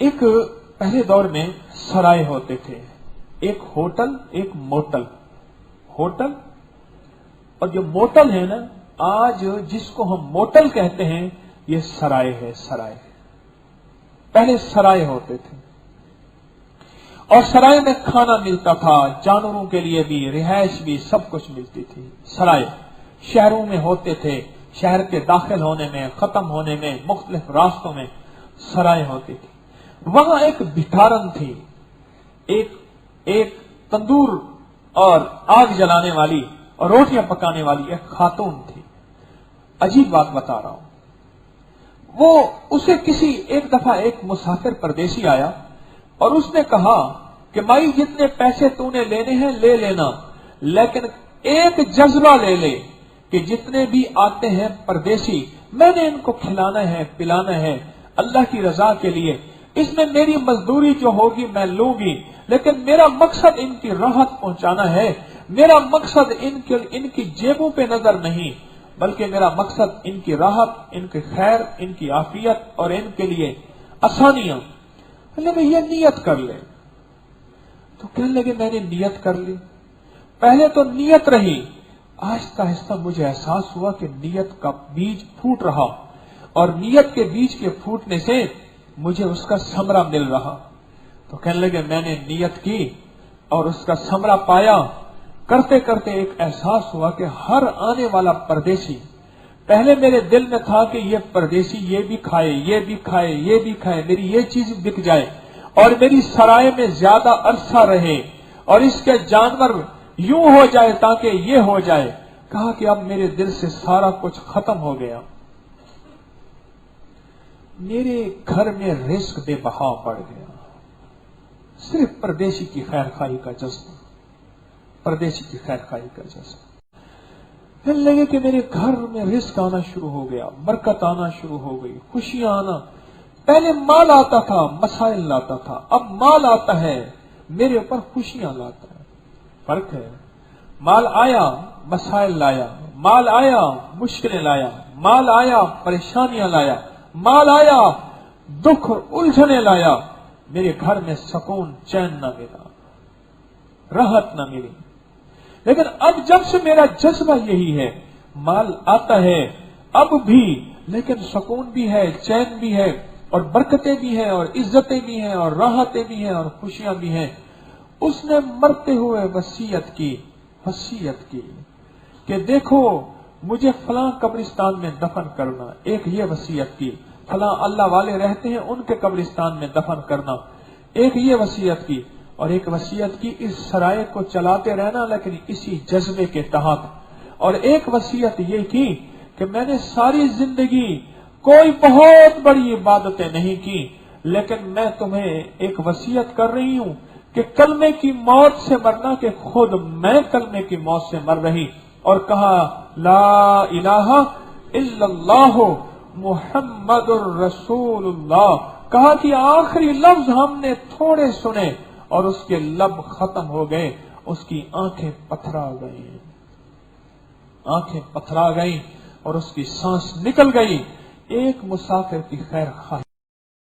एक पहले दौर में सराय होते थे, एक होटल एक मोटल। होटल और जो मोटल है ना, आज जिसको हम मोटल कहते हैं, ये सराय है। सराय पहले सराय होते थे और सराय में खाना मिलता था, जानवरों के लिए भी, रिहाइश भी, सब कुछ मिलती थी। सराय शहरों में होते थे, शहर के दाखिल होने में, खत्म होने में, मुख्तलिफ रास्तों में सराय होती थी। वहां एक भिठारन थी, एक तंदूर और आग जलाने वाली और रोटियां पकाने वाली एक खातून थी। अजीब बात बता रहा हूं, वो उसे एक दफा एक मुसाफिर परदेसी आया और उसने कहा कि भाई जितने पैसे तूने लेने हैं ले लेना, लेकिन एक जज्बा ले ले कि जितने भी आते हैं परदेसी, मैंने इनको खिलाना है, पिलाना है अल्लाह की रजा के लिए। इसमें मेरी मजदूरी जो होगी मैं लूंगी, लेकिन मेरा मकसद इनकी राहत पहुंचाना है। मेरा मकसद इनकी जेबों पे नजर नहीं, बल्कि मेरा मकसद इनकी राहत, इनकी खैर, इनकी आफियत और इनके लिए आसानियां। लगे ये नियत कर ले। तो कहने लगे मैंने नियत कर ली। पहले तो नियत रही, आहिस्ता आहिस्ता मुझे एहसास हुआ कि नियत का बीज फूट रहा और नियत के बीज के फूटने से मुझे उसका समरा मिल रहा। तो कहने लगे मैंने नियत की और उसका समरा पाया। करते करते एक एहसास हुआ कि हर आने वाला परदेसी, पहले मेरे दिल में था कि ये परदेसी ये भी खाए, ये भी खाए, ये भी खाए, मेरी ये चीज बिक जाए और मेरी सराय में ज्यादा अरसा रहे और इसके जानवर यूं हो जाए ताकि ये हो जाए। कहा कि अब मेरे दिल से सारा कुछ खत्म हो गया। मेरे घर में रिस्क बेबहा बढ़ गया। सिर्फ परदेशी की खैर खाई का जज्बा, परदेशी की खैर खाई का जज्बा। फिर लगे कि मेरे घर में रिस्क आना शुरू हो गया, बरकत आना शुरू हो गई, खुशियां आना। पहले माल आता था, मसाइल लाता था, अब माल आता है मेरे ऊपर खुशियां लाता है। फर्क है। माल आया मसाइल लाया, माल आया मुश्किलें लाया, माल आया परेशानियां लाया, माल आया दुख उलझने लाया। मेरे घर में सुकून चैन न मिला, राहत न मिली। लेकिन अब जब से मेरा जज्बा यही है, माल आता है अब भी, लेकिन सुकून भी है, चैन भी है और बरकतें भी हैं और इज्जतें भी हैं और राहतें भी हैं और खुशियां भी हैं। उसने मरते हुए वसीयत की कि देखो मुझे फलां कब्रिस्तान में दफन करना। एक ये वसीयत की, फलां अल्लाह वाले रहते हैं उनके कब्रिस्तान में दफन करना। एक ये वसीयत की और एक वसीयत की इस सराय को चलाते रहना, लेकिन इसी जज्बे के तहत। और एक वसीयत ये की कि मैंने सारी जिंदगी कोई बहुत बड़ी इबादतें नहीं की, लेकिन मैं तुम्हें एक वसीयत कर रही हूं कि कलमे की मौत से मरना, के खुद मैं कलमे की मौत से मर रही। और कहा ला इलाहा इल्लल्लाह मुहम्मदुर रसूलुल्लाह। कहा कि आखिरी लफ्ज हमने थोड़े सुने और उसके लब खत्म हो गए, उसकी आंखें पथरा गई, आंखें पथरा गई और उसकी सांस निकल गई। एक मुसाफिर की खैर खाई